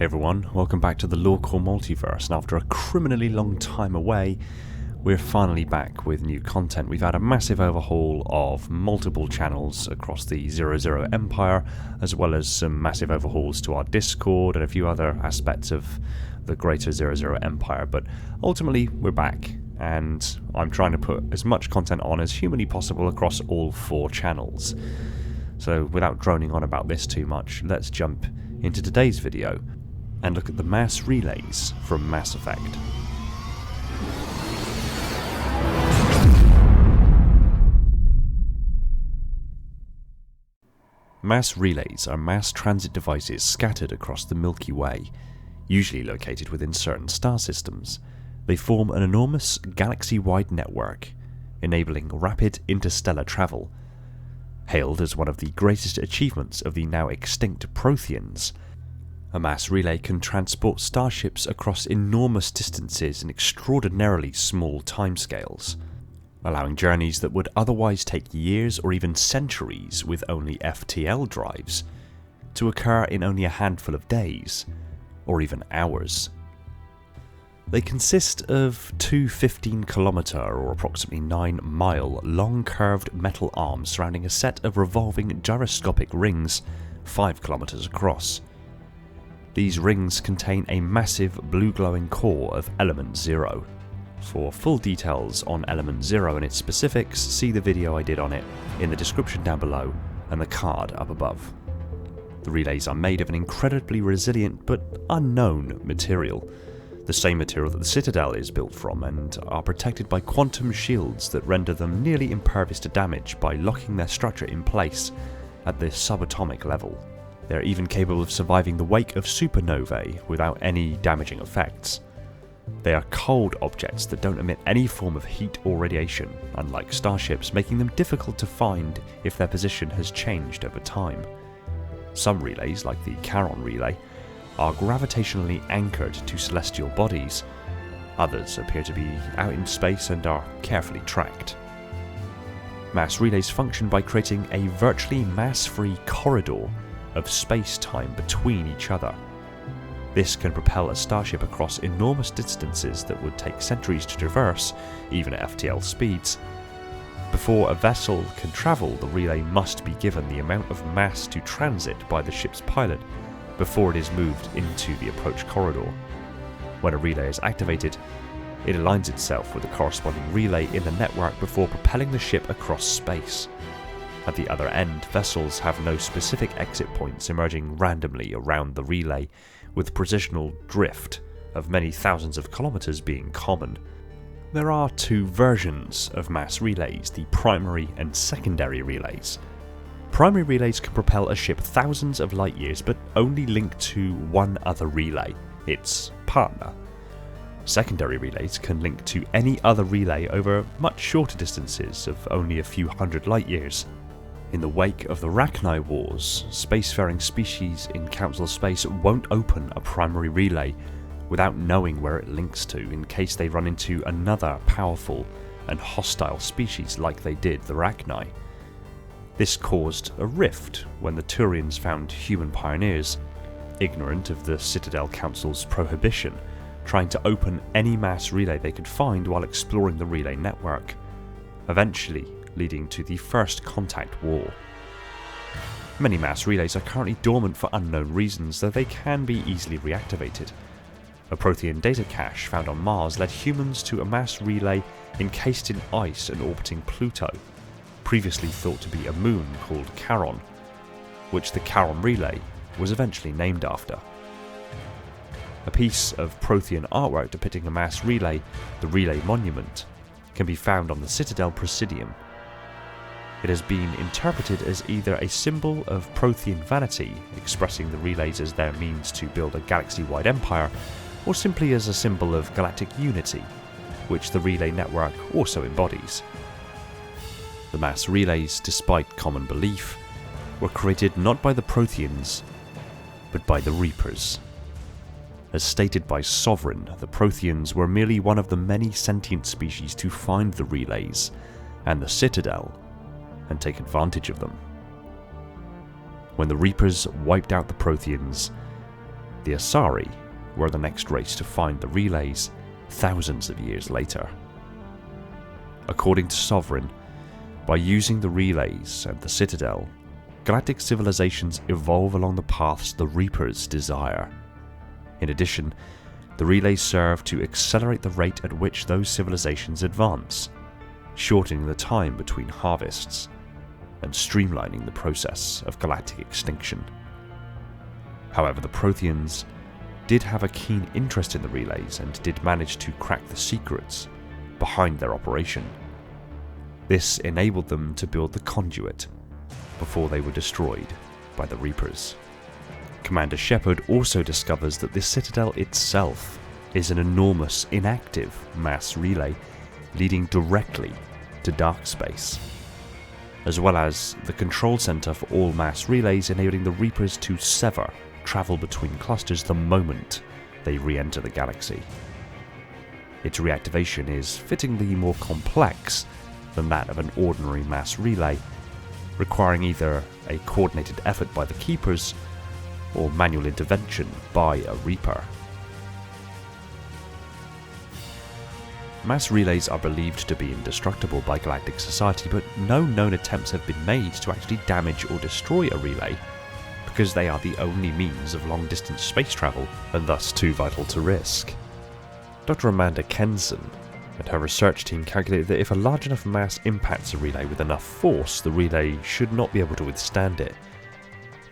Hey everyone, welcome back to the Lawcore Multiverse, and after a criminally long time away, we're finally back with new content. We've had a massive overhaul of multiple channels across the 00 Empire, as well as some massive overhauls to our Discord and a few other aspects of the greater 00 Empire, but ultimately we're back, and I'm trying to put as much content on as humanly possible across all 4 channels. So without droning on about this too much, let's jump into today's video and look at the mass relays from Mass Effect. Mass relays are mass transit devices scattered across the Milky Way, usually located within certain star systems. They form an enormous galaxy-wide network, enabling rapid interstellar travel. Hailed as one of the greatest achievements of the now extinct Protheans, a mass relay can transport starships across enormous distances in extraordinarily small timescales, allowing journeys that would otherwise take years or even centuries with only FTL drives to occur in only a handful of days, or even hours. They consist of two 15-kilometre or approximately 9-mile long curved metal arms surrounding a set of revolving gyroscopic rings 5 kilometres across. These rings contain a massive blue glowing core of Element 0. For full details on Element 0 and its specifics, see the video I did on it in the description down below and the card up above. The relays are made of an incredibly resilient but unknown material, the same material that the Citadel is built from, and are protected by quantum shields that render them nearly impervious to damage by locking their structure in place at the subatomic level. They are even capable of surviving the wake of supernovae without any damaging effects. They are cold objects that don't emit any form of heat or radiation, unlike starships, making them difficult to find if their position has changed over time. Some relays, like the Charon relay, are gravitationally anchored to celestial bodies. Others appear to be out in space and are carefully tracked. Mass relays function by creating a virtually mass-free corridor of space-time between each other. This can propel a starship across enormous distances that would take centuries to traverse, even at FTL speeds. Before a vessel can travel, the relay must be given the amount of mass to transit by the ship's pilot before it is moved into the approach corridor. When a relay is activated, it aligns itself with the corresponding relay in the network before propelling the ship across space. At the other end, vessels have no specific exit points, emerging randomly around the relay, with precisional drift of many thousands of kilometers being common. There are 2 versions of mass relays, the primary and secondary relays. Primary relays can propel a ship thousands of light years, but only link to one other relay, its partner. Secondary relays can link to any other relay over much shorter distances of only a few hundred light years. In the wake of the Rachni Wars, spacefaring species in Council space won't open a primary relay without knowing where it links to, in case they run into another powerful and hostile species like they did the Rachni. This caused a rift when the Turians found human pioneers, ignorant of the Citadel Council's prohibition, trying to open any mass relay they could find while exploring the relay network, eventually leading to the First Contact War. Many mass relays are currently dormant for unknown reasons, though they can be easily reactivated. A Prothean data cache found on Mars led humans to a mass relay encased in ice and orbiting Pluto, previously thought to be a moon called Charon, which the Charon relay was eventually named after. A piece of Prothean artwork depicting a mass relay, the Relay Monument, can be found on the Citadel Presidium. It has been interpreted as either a symbol of Prothean vanity, expressing the relays as their means to build a galaxy-wide empire, or simply as a symbol of galactic unity, which the relay network also embodies. The mass relays, despite common belief, were created not by the Protheans, but by the Reapers. As stated by Sovereign, the Protheans were merely one of the many sentient species to find the relays and the Citadel and take advantage of them. When the Reapers wiped out the Protheans, The Asari were the next race to find the relays thousands of years later. According to Sovereign, by using the relays and the Citadel, galactic civilizations evolve along the paths the Reapers desire. In addition, the relays serve to accelerate the rate at which those civilizations advance, shortening the time between harvests and streamlining the process of galactic extinction. However, the Protheans did have a keen interest in the relays and did manage to crack the secrets behind their operation. This enabled them to build the conduit before they were destroyed by the Reapers. Commander Shepard also discovers that the Citadel itself is an enormous inactive mass relay leading directly to dark space, as well as the control center for all mass relays, enabling the Reapers to sever travel between clusters the moment they re-enter the galaxy. Its reactivation is fittingly more complex than that of an ordinary mass relay, requiring either a coordinated effort by the Keepers or manual intervention by a Reaper. Mass relays are believed to be indestructible by galactic society, but no known attempts have been made to actually damage or destroy a relay, because they are the only means of long-distance space travel, and thus too vital to risk. Dr. Amanda Kenson and her research team calculated that if a large enough mass impacts a relay with enough force, the relay should not be able to withstand it.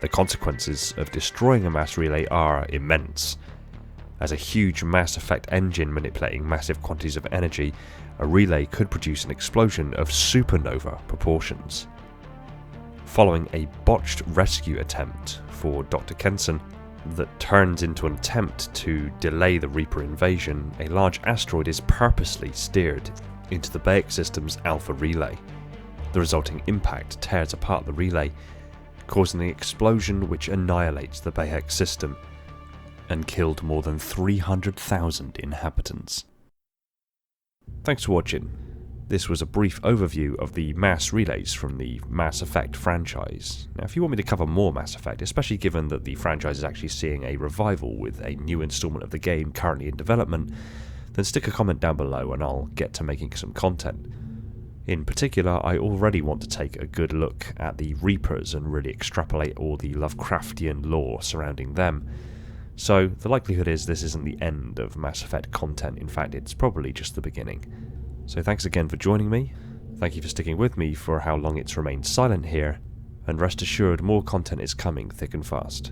The consequences of destroying a mass relay are immense. As a huge mass effect engine manipulating massive quantities of energy, a relay could produce an explosion of supernova proportions. Following a botched rescue attempt for Dr. Kenson that turns into an attempt to delay the Reaper invasion, a large asteroid is purposely steered into the Bayek system's Alpha relay. The resulting impact tears apart the relay, causing the explosion which annihilates the Bayek system and killed more than 300,000 inhabitants. Thanks for watching. This was a brief overview of the mass relays from the Mass Effect franchise. Now, if you want me to cover more Mass Effect, especially given that the franchise is actually seeing a revival with a new installment of the game currently in development, then stick a comment down below and I'll get to making some content. In particular, I already want to take a good look at the Reapers and really extrapolate all the Lovecraftian lore surrounding them. So the likelihood is this isn't the end of Mass Effect content, in fact it's probably just the beginning. So thanks again for joining me, thank you for sticking with me for how long it's remained silent here, and rest assured more content is coming thick and fast.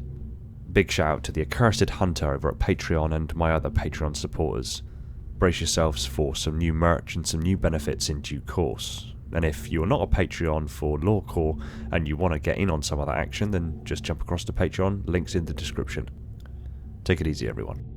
Big shout out to the Accursed Hunter over at Patreon and my other Patreon supporters. Brace yourselves for some new merch and some new benefits in due course. And if you're not a Patreon for Lorecore and you want to get in on some of that action, then just jump across to Patreon, links in the description. Take it easy everyone.